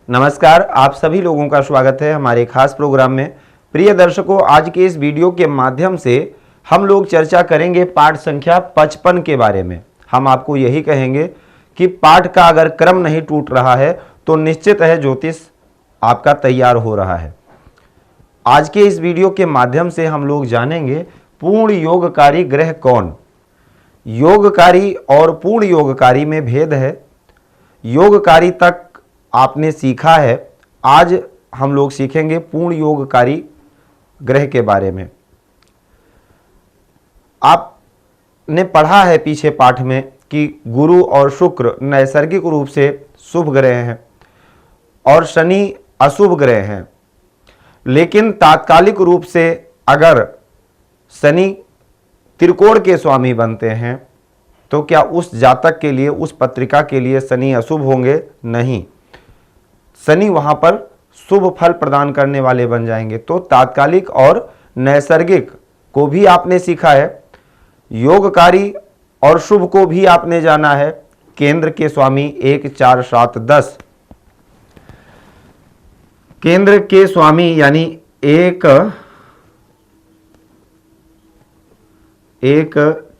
नमस्कार, आप सभी लोगों का स्वागत है हमारे खास प्रोग्राम में। प्रिय दर्शकों, आज के इस वीडियो के माध्यम से हम लोग चर्चा करेंगे पाठ संख्या 55 के बारे में। हम आपको यही कहेंगे कि पाठ का अगर क्रम नहीं टूट रहा है तो निश्चित है ज्योतिष आपका तैयार हो रहा है। आज के इस वीडियो के माध्यम से हम लोग जानेंगे पूर्ण योगकारी ग्रह कौन। योगकारी और पूर्ण योगकारी में भेद है। योगकारी तक आपने सीखा है, आज हम लोग सीखेंगे पूर्ण योगकारी ग्रह के बारे में। आपने पढ़ा है पीछे पाठ में कि गुरु और शुक्र नैसर्गिक रूप से शुभ ग्रह हैं और शनि अशुभ ग्रह हैं, लेकिन तात्कालिक रूप से अगर शनि त्रिकोण के स्वामी बनते हैं तो क्या उस जातक के लिए, उस पत्रिका के लिए शनि अशुभ होंगे? नहीं, शनि वहां पर शुभ फल प्रदान करने वाले बन जाएंगे। तो तात्कालिक और नैसर्गिक को भी आपने सीखा है, योगकारी और शुभ को भी आपने जाना है। केंद्र के स्वामी 1, 4, 7, 10, केंद्र के स्वामी यानी 1,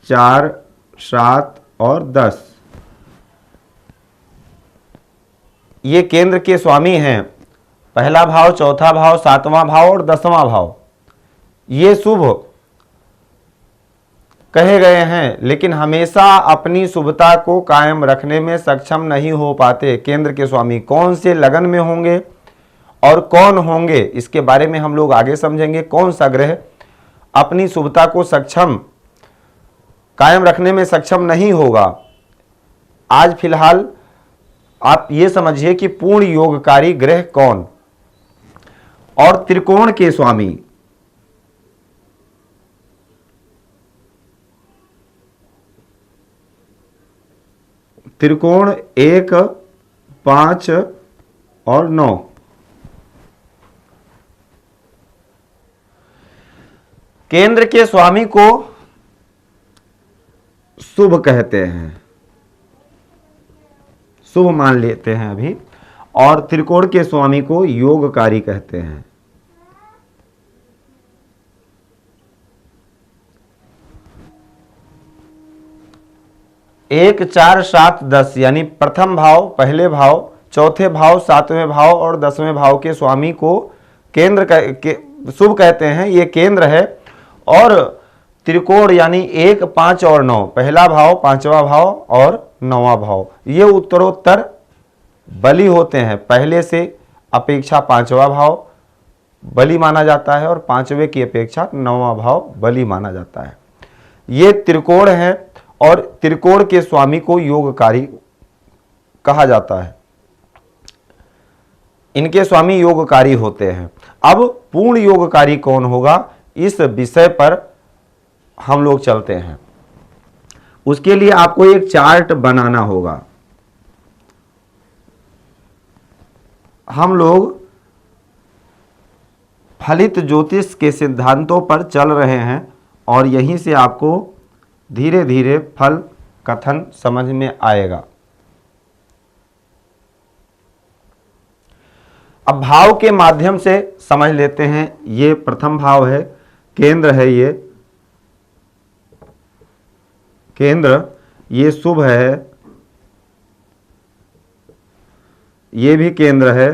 4, 7 और 10 ये केंद्र के स्वामी हैं। पहला भाव, चौथा भाव, 7वां भाव और 10वां भाव ये शुभ कहे गए हैं, लेकिन हमेशा अपनी शुभता को कायम रखने में सक्षम नहीं हो पाते। केंद्र के स्वामी कौन से लगन में होंगे और कौन होंगे, इसके बारे में हम लोग आगे समझेंगे। कौन सा ग्रह अपनी शुभता को कायम रखने में सक्षम नहीं होगा। आज फिलहाल आप ये समझिए कि पूर्ण योगकारी ग्रह कौन। और त्रिकोण के स्वामी, त्रिकोण 1, 5 और 9, केंद्र के स्वामी को शुभ कहते हैं, शुभ मान लेते हैं अभी, और त्रिकोण के स्वामी को योगकारी कहते हैं। एक, 4, 7, 10 यानी प्रथम भाव, पहले भाव, चौथे भाव, 7वें भाव और 10वें भाव के स्वामी को केंद्र शुभ कहते हैं। ये केंद्र है। और त्रिकोण यानी 1, 5 और 9, पहला भाव, 5वां भाव और 9वां भाव, ये उत्तरोत्तर बली होते हैं। पहले से अपेक्षा 5वां भाव बली माना जाता है और 5वें की अपेक्षा 9वां भाव बली माना जाता है। ये त्रिकोण है और त्रिकोण के स्वामी को योगकारी कहा जाता है। इनके स्वामी योगकारी होते हैं। अब पूर्ण योगकारी कौन होगा, इस विषय पर हम लोग चलते हैं। उसके लिए आपको एक चार्ट बनाना होगा। हम लोग फलित ज्योतिष के सिद्धांतों पर चल रहे हैं और यहीं से आपको धीरे धीरे फल कथन समझ में आएगा। अब भाव के माध्यम से समझ लेते हैं। ये प्रथम भाव है, केंद्र है, ये केंद्र, ये शुभ है, ये भी केंद्र है,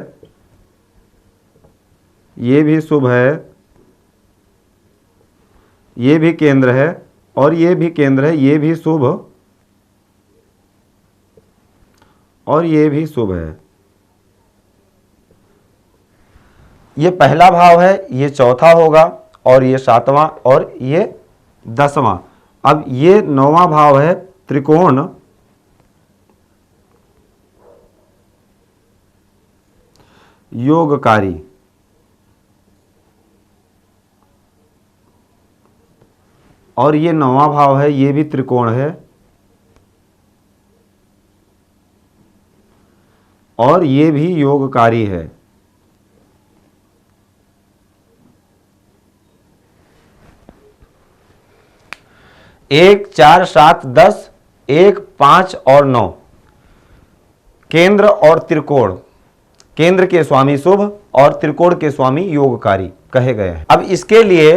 ये भी शुभ है, ये भी केंद्र है और ये भी केंद्र है, ये भी शुभ और ये भी शुभ है। ये पहला भाव है, ये चौथा होगा और ये 7वां और ये 10वां। अब ये 9वां भाव है त्रिकोण, योगकारी, और ये 9वां भाव है, ये भी त्रिकोण है और ये भी योगकारी है। एक, 4, 7, 10, 1, 5 और 9 केंद्र और त्रिकोण केंद्र के स्वामी शुभ और त्रिकोण के स्वामी योगकारी कहे गए हैं। अब इसके लिए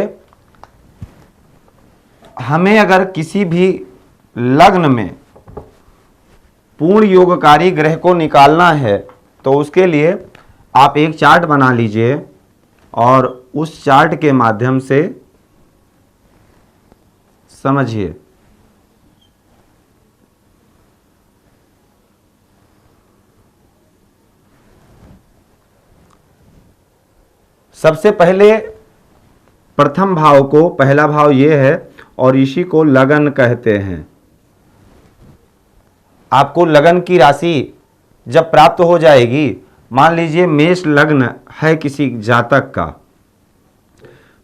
हमें अगर किसी भी लग्न में पूर्ण योगकारी ग्रह को निकालना है तो उसके लिए आप एक चार्ट बना लीजिए और उस चार्ट के माध्यम से समझिए। सबसे पहले प्रथम भाव को, पहला भाव ये है और इसी को लगन कहते हैं। आपको लगन की राशि जब प्राप्त हो जाएगी, मान लीजिए मेष लग्न है किसी जातक का,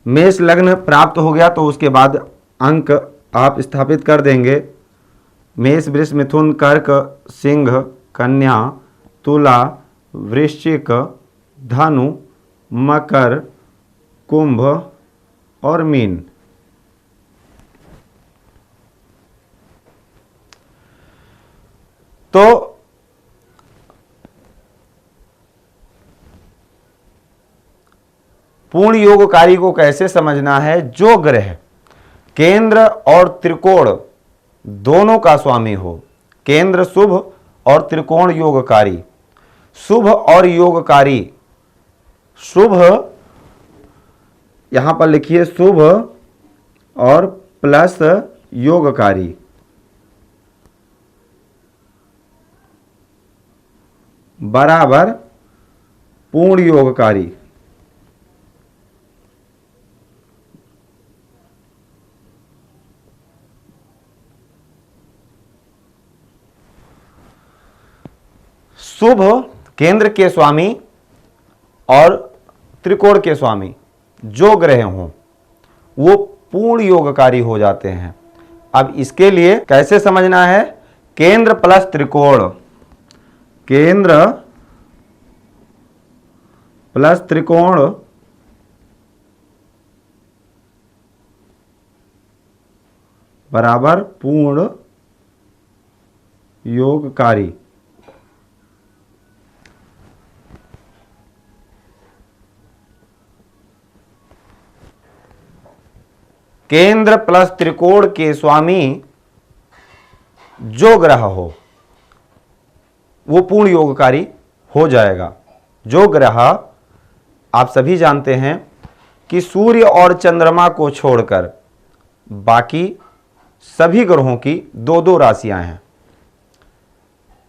मेष लग्न प्राप्त हो गया तो उसके बाद अंक आप स्थापित कर देंगे। मेष, वृष, मिथुन, कर्क, सिंह, कन्या, तुला, वृश्चिक, धनु, मकर, कुंभ और मीन। तो पूर्ण योगकारी को कैसे समझना है? जो ग्रह केंद्र और त्रिकोण दोनों का स्वामी हो, केंद्र शुभ और त्रिकोण योगकारी, शुभ और योगकारी, शुभ यहां पर लिखिए शुभ और प्लस योगकारी, बराबर पूर्ण योगकारी। शुभ केंद्र के स्वामी और त्रिकोण के स्वामी जो ग्रह हों वो पूर्ण योगकारी हो जाते हैं। अब इसके लिए कैसे समझना है? केंद्र प्लस त्रिकोण, केंद्र प्लस त्रिकोण बराबर पूर्ण योगकारी। केंद्र प्लस त्रिकोण के स्वामी जो ग्रह हो वो पूर्ण योगकारी हो जाएगा। जो ग्रह आप सभी जानते हैं कि सूर्य और चंद्रमा को छोड़कर बाकी सभी ग्रहों की दो दो राशियां हैं।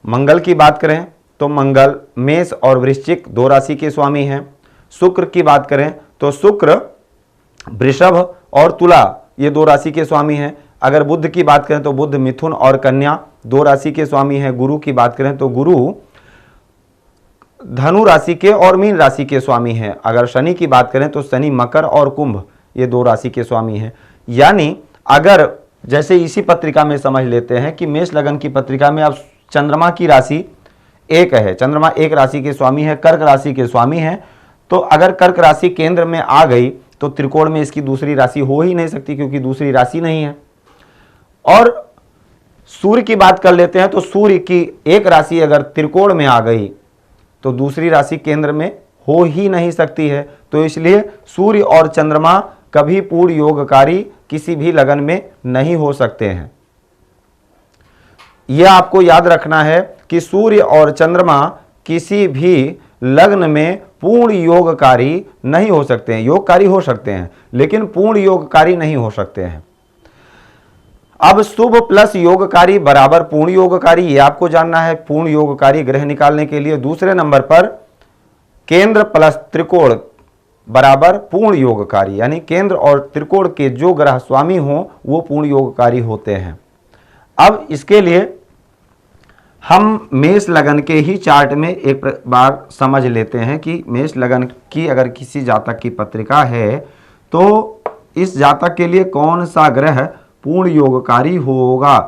मंगल की बात करें तो मंगल मेष और वृश्चिक दो राशि के स्वामी हैं। शुक्र की बात करें तो शुक्र वृषभ और तुला ये दो राशि के स्वामी हैं। अगर बुध की बात करें तो बुध मिथुन और कन्या दो राशि के स्वामी हैं। गुरु की बात करें तो गुरु धनु राशि के और मीन राशि के स्वामी हैं। अगर शनि की बात करें तो शनि मकर और कुंभ ये दो राशि के स्वामी हैं। यानी अगर जैसे इसी पत्रिका में समझ लेते हैं कि मेष लगन की पत्रिका में अब चंद्रमा की राशि एक है, चंद्रमा एक राशि के स्वामी है, कर्क राशि के स्वामी हैं। तो अगर कर्क राशि केंद्र में आ गई तो त्रिकोण में इसकी दूसरी राशि हो ही नहीं सकती क्योंकि दूसरी राशि नहीं है। और सूर्य की बात कर लेते हैं तो सूर्य की एक राशि अगर त्रिकोण में आ गई तो दूसरी राशि केंद्र में हो ही नहीं सकती है। तो इसलिए सूर्य और चंद्रमा कभी पूर्ण योगकारी किसी भी लगन में नहीं हो सकते हैं। यह आपको याद रखना है कि सूर्य और चंद्रमा किसी भी लग्न में पूर्ण योगकारी नहीं हो सकते हैं। योगकारी हो सकते हैं लेकिन पूर्ण योगकारी नहीं हो सकते हैं। अब शुभ प्लस योगकारी बराबर पूर्ण योगकारी, ये आपको जानना है। पूर्ण योगकारी ग्रह निकालने के लिए दूसरे नंबर पर केंद्र प्लस त्रिकोण बराबर पूर्ण योगकारी, यानी केंद्र और त्रिकोण के जो ग्रह स्वामी हो वो पूर्ण योगकारी होते हैं। अब इसके लिए हम मेष लगन के ही चार्ट में एक बार समझ लेते हैं कि मेष लगन की अगर किसी जातक की पत्रिका है तो इस जातक के लिए कौन सा ग्रह पूर्ण योगकारी होगा।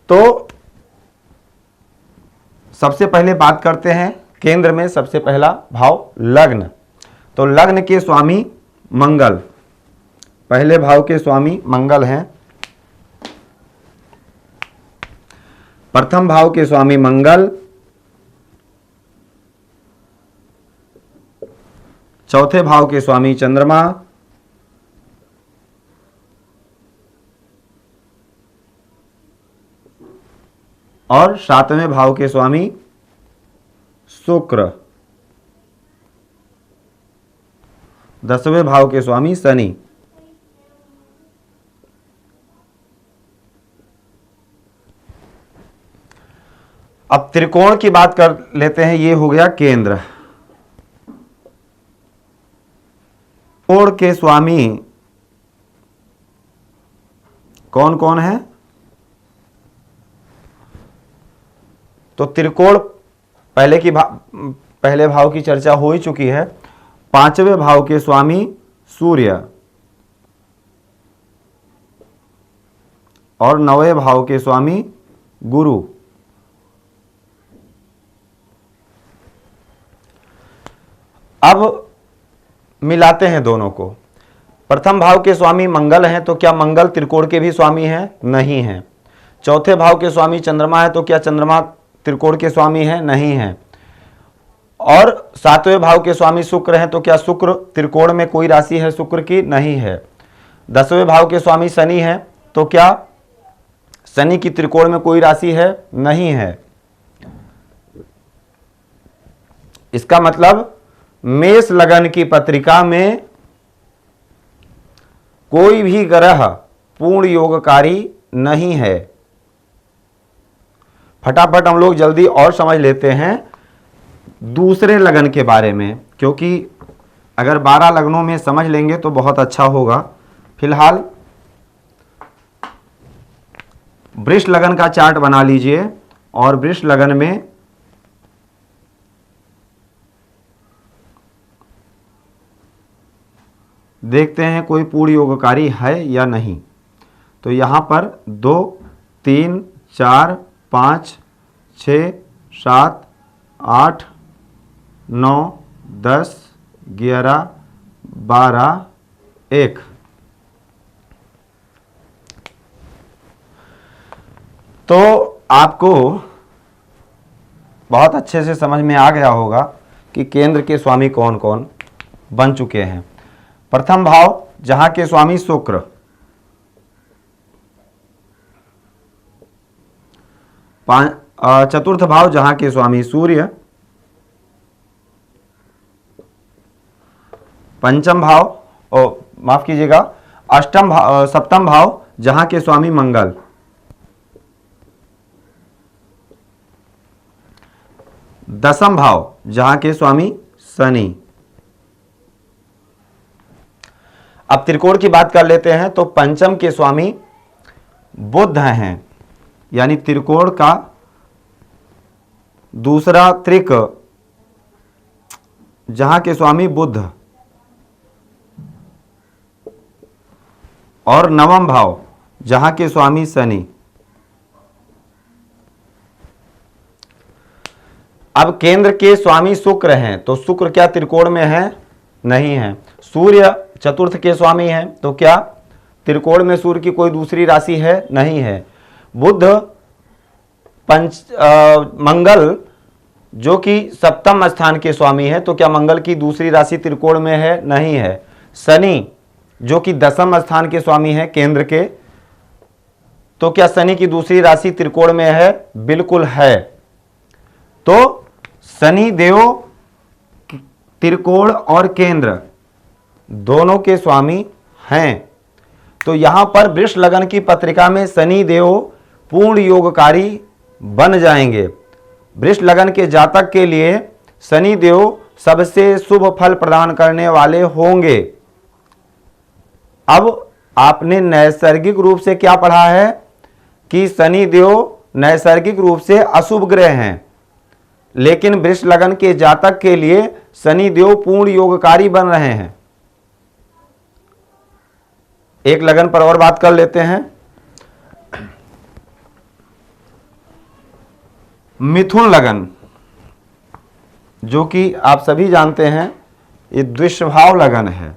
तो सबसे पहले बात करते हैं केंद्र में सबसे पहला भाव लग्न। तो लग्न के स्वामी मंगल, पहले भाव के स्वामी मंगल हैं। प्रथम भाव के स्वामी मंगल, चौथे भाव के स्वामी चंद्रमा, और सातवें भाव के स्वामी शुक्र, 10वें भाव के स्वामी शनि। अब त्रिकोण की बात कर लेते हैं। ये हो गया केंद्र। त्रिकोण के स्वामी कौन कौन है? तो त्रिकोण पहले भाव की चर्चा हो ही चुकी है। पांचवें भाव के स्वामी सूर्य और नौवें भाव के स्वामी गुरु। अब मिलाते हैं दोनों को। प्रथम भाव के स्वामी मंगल हैं, तो क्या मंगल त्रिकोण के भी स्वामी हैं? नहीं है। चौथे भाव के स्वामी चंद्रमा है, तो क्या चंद्रमा त्रिकोण के स्वामी हैं? नहीं है। और सातवें भाव के स्वामी शुक्र हैं, तो क्या शुक्र त्रिकोण में कोई राशि है शुक्र की? नहीं है। 10वें भाव के स्वामी शनि हैं, तो क्या शनि की त्रिकोण में कोई राशि है? नहीं है। इसका मतलब मेष लगन की पत्रिका में कोई भी ग्रह पूर्ण योगकारी नहीं है। फटाफट हम लोग जल्दी और समझ लेते हैं दूसरे लगन के बारे में, क्योंकि अगर 12 लगनों में समझ लेंगे तो बहुत अच्छा होगा। फिलहाल वृष लगन का चार्ट बना लीजिए और वृष लगन में देखते हैं कोई पूर्ण योगकारी है या नहीं। तो यहाँ पर 2, 3, 4, 5, 6, 7, 8, 9, 10, 11, 12, 1। तो आपको बहुत अच्छे से समझ में आ गया होगा कि केंद्र के स्वामी कौन कौन बन चुके हैं। प्रथम भाव जहां के स्वामी शुक्र, चतुर्थ भाव जहां के स्वामी सूर्य, पंचम भाव माफ कीजिएगा सप्तम भाव जहां के स्वामी मंगल, दसम भाव जहां के स्वामी शनि। अब त्रिकोण की बात कर लेते हैं। तो पंचम के स्वामी बुध हैं, यानी त्रिकोण का दूसरा त्रिक जहां के स्वामी बुध, और नवम भाव जहां के स्वामी शनि। अब केंद्र के स्वामी शुक्र हैं, तो शुक्र क्या त्रिकोण में है? नहीं है। सूर्य चतुर्थ के स्वामी हैं, तो क्या त्रिकोण में सूर्य की कोई दूसरी राशि है? नहीं है। बुध मंगल जो कि सप्तम स्थान के स्वामी है, तो क्या मंगल की दूसरी राशि त्रिकोण में है? नहीं है। शनि जो कि दसम स्थान के स्वामी है केंद्र के, तो क्या शनि की दूसरी राशि त्रिकोण में है? बिल्कुल है। तो शनि देव त्रिकोण और केंद्र दोनों के स्वामी हैं। तो यहां पर वृष लगन की पत्रिका में शनि देव पूर्ण योगकारी बन जाएंगे। वृष लगन के जातक के लिए शनि देव सबसे शुभ फल प्रदान करने वाले होंगे। अब आपने नैसर्गिक रूप से क्या पढ़ा है कि शनि देव नैसर्गिक रूप से अशुभ ग्रह हैं, लेकिन वृष लगन के जातक के लिए शनि देव पूर्ण योगकारी बन रहे हैं। एक लगन पर और बात कर लेते हैं। मिथुन लगन, जो कि आप सभी जानते हैं ये द्विषभाव लगन है।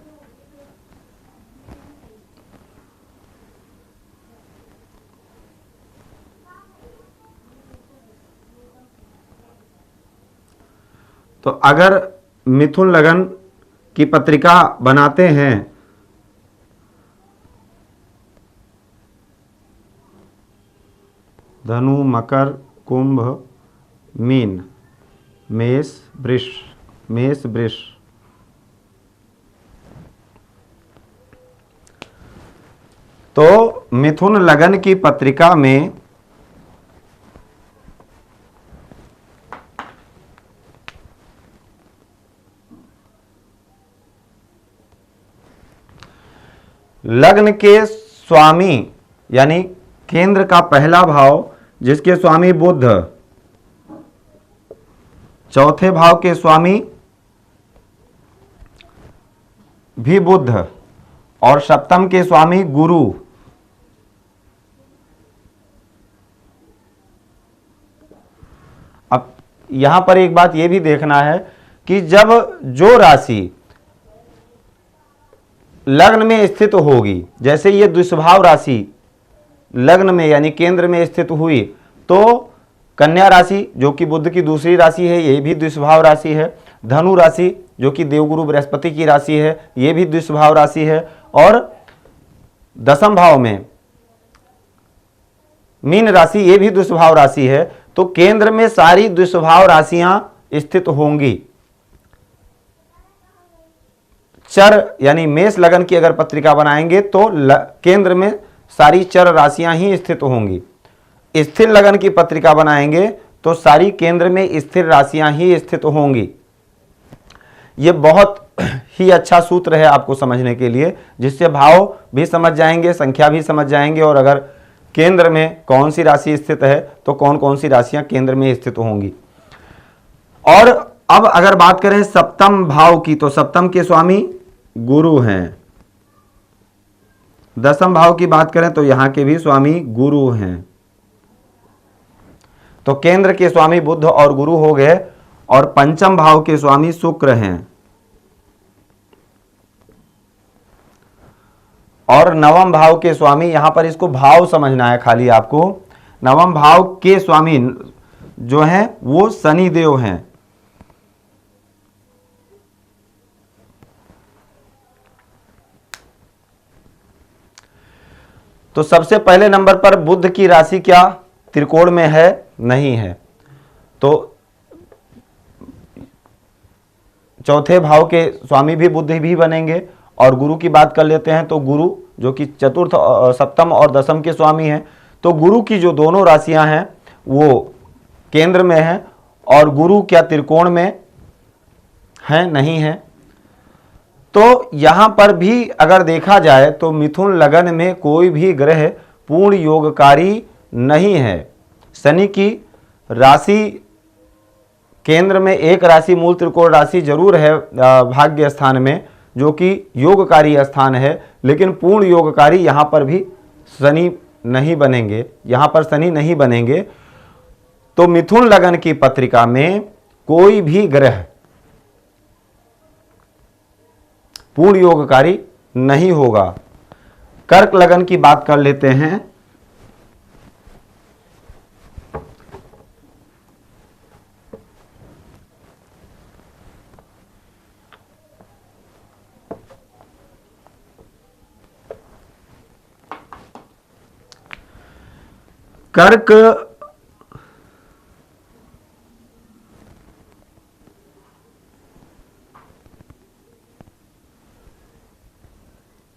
तो अगर मिथुन लगन की पत्रिका बनाते हैं धनु मकर कुंभ मीन मेष वृष, तो मिथुन लगन की पत्रिका में लग्न के स्वामी यानी केंद्र का पहला भाव जिसके स्वामी बुध, चौथे भाव के स्वामी भी बुध और सप्तम के स्वामी गुरु, अब यहां पर एक बात यह भी देखना है कि जब जो राशि लग्न में स्थित होगी, जैसे ये द्विस्वभाव राशि लग्न में यानी केंद्र में स्थित हुई, तो कन्या राशि जो कि बुध की दूसरी राशि है ये भी द्विस्वभाव राशि है, धनु राशि जो कि देवगुरु बृहस्पति की राशि है ये भी द्विस्वभाव राशि है, और दसम भाव में मीन राशि ये भी द्विस्वभाव राशि है। तो केंद्र में सारी द्विस्वभाव राशियां स्थित होंगी। चर यानी मेष लगन की अगर पत्रिका बनाएंगे तो केंद्र में सारी चर राशियां ही स्थित होंगी। स्थिर लगन की पत्रिका बनाएंगे तो सारी केंद्र में स्थिर राशियां ही स्थित होंगी। यह बहुत ही अच्छा सूत्र है आपको समझने के लिए, जिससे भाव भी समझ जाएंगे, संख्या भी समझ जाएंगे, और अगर केंद्र में कौन सी राशि स्थित है तो कौन कौन सी राशियां केंद्र में स्थित होंगी। और अब अगर बात करें सप्तम भाव की, तो सप्तम के स्वामी गुरु हैं। दसम भाव की बात करें तो यहां के भी स्वामी गुरु हैं। तो केंद्र के स्वामी बुध और गुरु हो गए, और पंचम भाव के स्वामी शुक्र हैं, और नवम भाव के स्वामी, यहां पर इसको भाव समझना है खाली आपको, नवम भाव के स्वामी जो हैं वो शनि देव हैं। तो सबसे पहले नंबर पर बुध की राशि क्या त्रिकोण में है? नहीं है। तो चौथे भाव के स्वामी भी बुध भी बनेंगे। और गुरु की बात कर लेते हैं, तो गुरु जो कि चतुर्थ सप्तम और दसम के स्वामी हैं, तो गुरु की जो दोनों राशियां हैं वो केंद्र में हैं, और गुरु क्या त्रिकोण में है? नहीं है। तो यहां पर भी अगर देखा जाए तो मिथुन लगन में कोई भी ग्रह पूर्ण योगकारी नहीं है। शनि की राशि केंद्र में एक राशि मूल त्रिकोण राशि जरूर है भाग्य स्थान में, जो कि योगकारी स्थान है, लेकिन पूर्ण योगकारी यहां पर भी शनि नहीं बनेंगे, यहां पर शनि नहीं बनेंगे। तो मिथुन लगन की पत्रिका में कोई भी ग्रह पूर्ण योगकारी नहीं होगा। कर्क लगन की बात कर लेते हैं। कर्क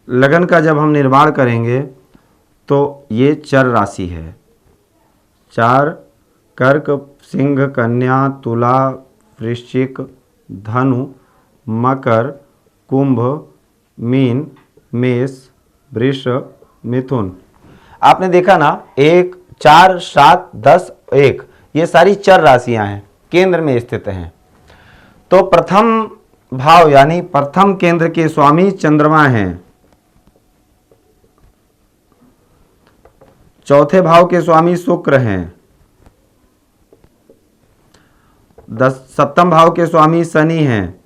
लगन का जब हम निर्माण करेंगे तो ये चर राशि है। चार कर्क, सिंह, कन्या, तुला, वृश्चिक, धनु, मकर, कुंभ, मीन, मेष, वृष, मिथुन। आपने देखा ना, 1, 4, 7, 10, 1 ये सारी चर राशियां हैं, केंद्र में स्थित हैं। तो प्रथम भाव यानी प्रथम केंद्र के स्वामी चंद्रमा हैं। चौथे भाव के स्वामी शुक्र हैं। सप्तम भाव के स्वामी शनि हैं,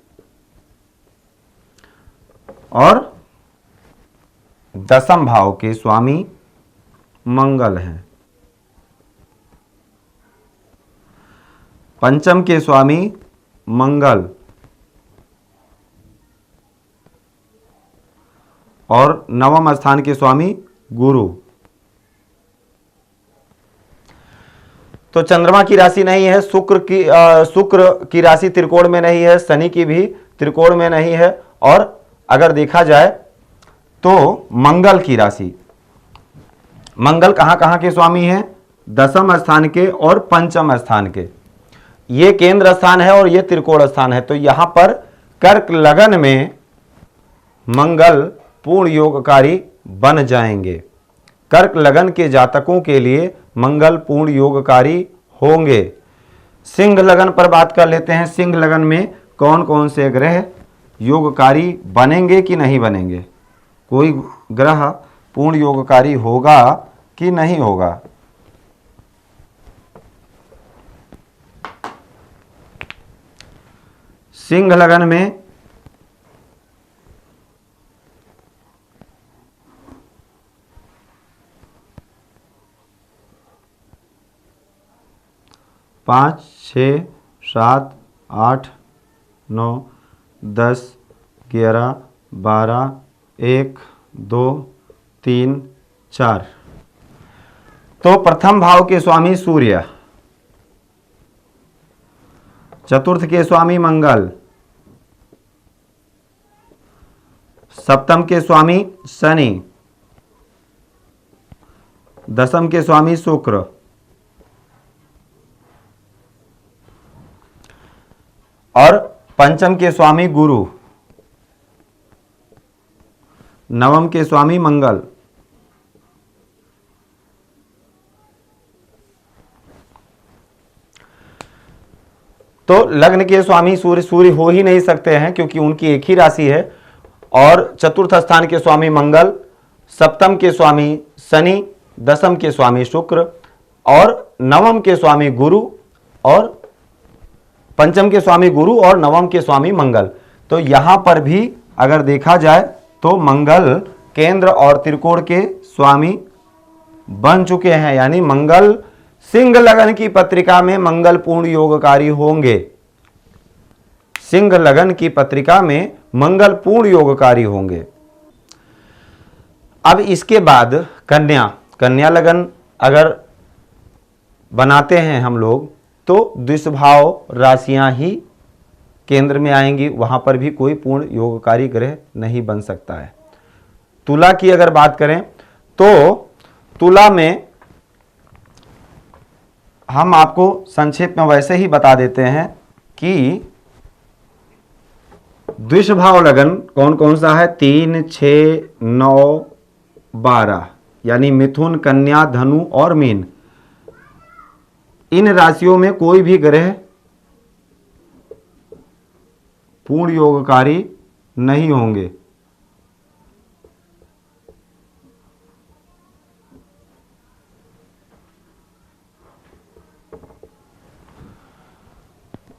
और दसम भाव के स्वामी मंगल हैं। पंचम के स्वामी मंगल और नवम स्थान के स्वामी गुरु। तो चंद्रमा की राशि नहीं है, शुक्र की राशि त्रिकोण में नहीं है, शनि की भी त्रिकोण में नहीं है, और अगर देखा जाए तो मंगल की राशि, मंगल कहां कहां के स्वामी हैं? दसम स्थान के और पंचम स्थान के। ये केंद्र स्थान है और ये त्रिकोण स्थान है। तो यहां पर कर्क लगन में मंगल पूर्ण योगकारी बन जाएंगे। कर्क लगन के जातकों के लिए मंगल पूर्ण योगकारी होंगे। सिंह लगन पर बात कर लेते हैं। सिंह लगन में कौन कौन से ग्रह योगकारी बनेंगे कि नहीं बनेंगे? कोई ग्रह पूर्ण योगकारी होगा कि नहीं होगा? सिंह लगन में पाँच, 6, 7, 8, 9, 10, 11, 12, 1, 2, 3, 4। तो प्रथम भाव के स्वामी सूर्य, चतुर्थ के स्वामी मंगल, सप्तम के स्वामी शनि, दसम के स्वामी शुक्र, और पंचम के स्वामी गुरु, नवम के स्वामी मंगल। तो लग्न के स्वामी सूर्य हो ही नहीं सकते हैं, क्योंकि उनकी एक ही राशि है। और चतुर्थ स्थान के स्वामी मंगल, सप्तम के स्वामी शनि, दसम के स्वामी शुक्र, और नवम के स्वामी गुरु, और पंचम के स्वामी गुरु, और नवम के स्वामी मंगल। तो यहां पर भी अगर देखा जाए तो मंगल केंद्र और त्रिकोण के स्वामी बन चुके हैं। यानी मंगल सिंह लगन की पत्रिका में मंगल पूर्ण योगकारी होंगे। सिंह लगन की पत्रिका में मंगल पूर्ण योगकारी होंगे। अब इसके बाद कन्या लगन अगर बनाते हैं हम लोग, तो द्विषभाव राशियां ही केंद्र में आएंगी। वहां पर भी कोई पूर्ण योगकारी ग्रह नहीं बन सकता है। तुला की अगर बात करें तो तुला में हम आपको संक्षेप में वैसे ही बता देते हैं कि द्विषभाव लगन कौन कौन सा है? 3, 6, 9, 12, यानी मिथुन, कन्या, धनु और मीन। इन राशियों में कोई भी ग्रह पूर्ण योगकारी नहीं होंगे।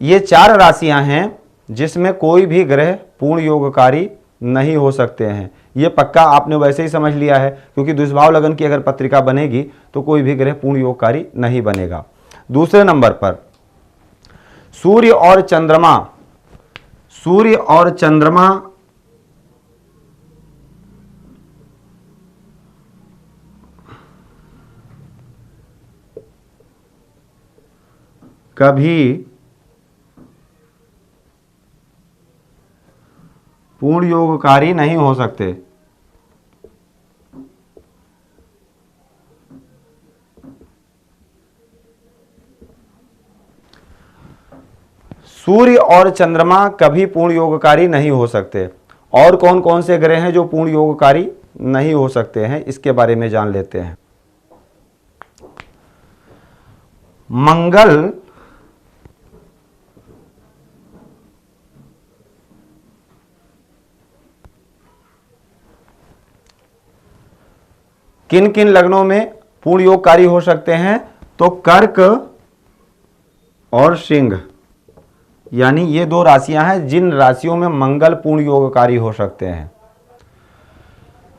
ये 4 राशियां हैं जिसमें कोई भी ग्रह पूर्ण योगकारी नहीं हो सकते हैं। ये पक्का आपने वैसे ही समझ लिया है, क्योंकि द्विषभाव लगन की अगर पत्रिका बनेगी तो कोई भी ग्रह पूर्ण योगकारी नहीं बनेगा। दूसरे नंबर पर सूर्य और चंद्रमा। सूर्य और चंद्रमा कभी पूर्ण योगकारी नहीं हो सकते। सूर्य और चंद्रमा कभी पूर्ण योगकारी नहीं हो सकते। और कौन कौन से ग्रह हैं जो पूर्ण योगकारी नहीं हो सकते हैं, इसके बारे में जान लेते हैं। मंगल किन किन लग्नों में पूर्ण योगकारी हो सकते हैं? तो कर्क और सिंह, यानी ये 2 राशियां हैं जिन राशियों में मंगल पूर्ण योगकारी हो सकते हैं।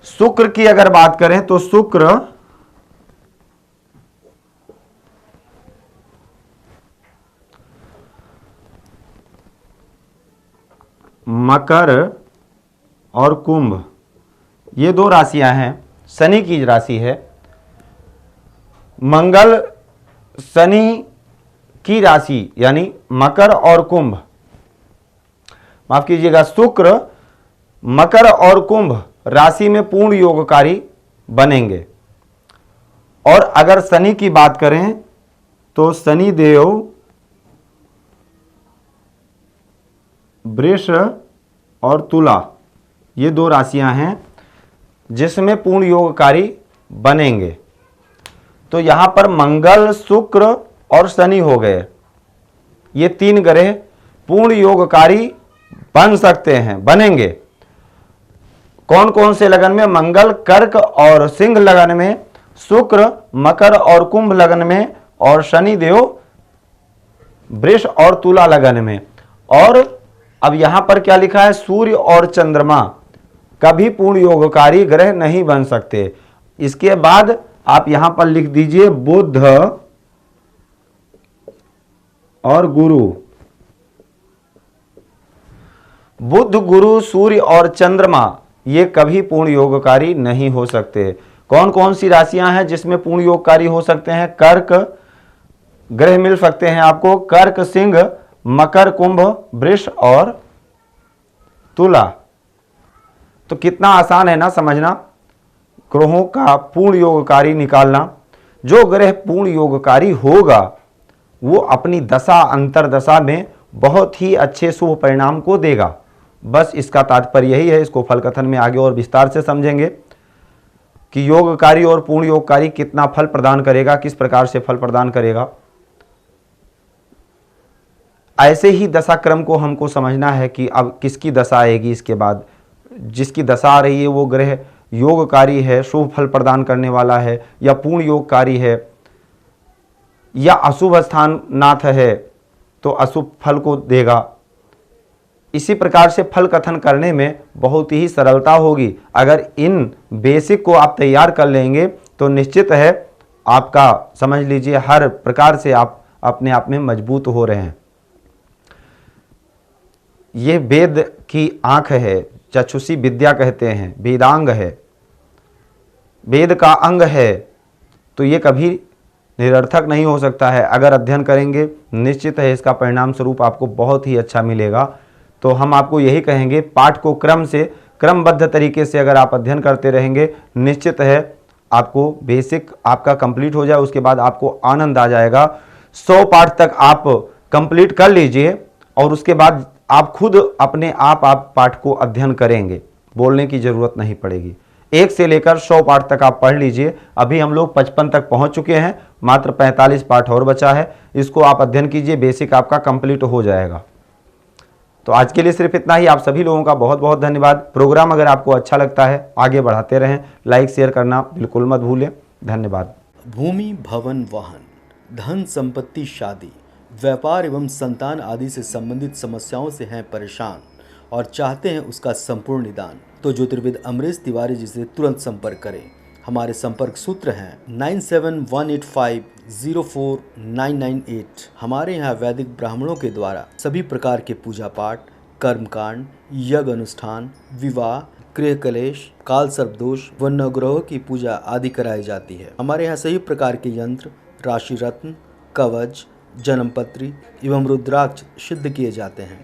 शुक्र की अगर बात करें तो शुक्र मकर और कुंभ, ये दो राशियां हैं, शनि की राशि है। मंगल शनि की राशि यानी मकर और कुंभ, माफ कीजिएगा, शुक्र मकर और कुंभ राशि में पूर्ण योगकारी बनेंगे। और अगर शनि की बात करें तो शनि देव वृष और तुला, ये दो राशियां हैं जिसमें पूर्ण योगकारी बनेंगे। तो यहां पर मंगल, शुक्र और शनि हो गए, ये तीन ग्रह पूर्ण योगकारी बन सकते हैं, बनेंगे। कौन कौन से लगन में? मंगल कर्क और सिंह लगन में, शुक्र मकर और कुंभ लगन में, और शनि देव वृष और तुला लगन में। और अब यहां पर क्या लिखा है? सूर्य और चंद्रमा कभी पूर्ण योगकारी ग्रह नहीं बन सकते। इसके बाद आप यहां पर लिख दीजिए बुध और गुरु। बुध, गुरु, सूर्य और चंद्रमा ये कभी पूर्ण योगकारी नहीं हो सकते। कौन कौन सी राशियां हैं जिसमें पूर्ण योगकारी हो सकते हैं? कर्क ग्रह मिल सकते हैं आपको, कर्क, सिंह, मकर, कुंभ, वृष और तुला। तो कितना आसान है ना समझना, ग्रहों का पूर्ण योगकारी निकालना। जो ग्रह पूर्ण योगकारी होगा वो अपनी दशा अंतरदशा में बहुत ही अच्छे शुभ परिणाम को देगा। बस इसका तात्पर्य यही है। इसको फल कथन में आगे और विस्तार से समझेंगे कि योगकारी और पूर्ण योगकारी कितना फल प्रदान करेगा, किस प्रकार से फल प्रदान करेगा। ऐसे ही दशा क्रम को हमको समझना है कि अब किसकी दशा आएगी इसके बाद। जिसकी दशा आ रही है वो ग्रह योगकारी है, शुभ फल प्रदान करने वाला है, या पूर्ण योगकारी है, या अशुभ स्थान नाथ है तो अशुभ फल को देगा। इसी प्रकार से फल कथन करने में बहुत ही सरलता होगी। अगर इन बेसिक को आप तैयार कर लेंगे तो निश्चित है आपका, समझ लीजिए, हर प्रकार से आप अपने आप में मजबूत हो रहे हैं। ये वेद की आंख है, चक्षुषी विद्या कहते हैं, वेदांग है, वेद का अंग है, तो ये कभी निरर्थक नहीं हो सकता है। अगर अध्ययन करेंगे निश्चित है इसका परिणाम स्वरूप आपको बहुत ही अच्छा मिलेगा। तो हम आपको यही कहेंगे, पाठ को क्रमबद्ध तरीके से अगर आप अध्ययन करते रहेंगे निश्चित है आपको बेसिक आपका कंप्लीट हो जाए, उसके बाद आपको आनंद आ जाएगा। 100 पाठ तक आप कंप्लीट कर लीजिए और उसके बाद आप खुद अपने आप पाठ को अध्ययन करेंगे, बोलने की जरूरत नहीं पड़ेगी। 1 से लेकर 100 पाठ तक आप पढ़ लीजिए। अभी हम लोग 55 तक पहुंच चुके हैं, मात्र 45 पाठ और बचा है। इसको आप अध्ययन कीजिए, बेसिक आपका कंप्लीट हो जाएगा। तो आज के लिए सिर्फ इतना ही। आप सभी लोगों का बहुत बहुत धन्यवाद। प्रोग्राम अगर आपको अच्छा लगता है आगे बढ़ाते रहें, लाइक शेयर करना बिल्कुल मत भूलें। धन्यवाद। भूमि, भवन, वाहन, धन संपत्ति, शादी, व्यापार एवं संतान आदि से संबंधित समस्याओं से हैं परेशान और चाहते हैं उसका संपूर्ण निदान, तो ज्योतिर्विद अमरीश तिवारी जी से तुरंत संपर्क करें। हमारे संपर्क सूत्र हैं 9718504998। हमारे यहाँ वैदिक ब्राह्मणों के द्वारा सभी प्रकार के पूजा पाठ, कर्मकांड, यज्ञ अनुष्ठान, विवाह, गृह कलेश, काल सर्प दोष व नवग्रहों की पूजा आदि कराई जाती है। हमारे यहाँ सभी प्रकार के यंत्र, राशि रत्न, कवच, जन्मपत्री एवं रुद्राक्ष सिद्ध किए जाते हैं।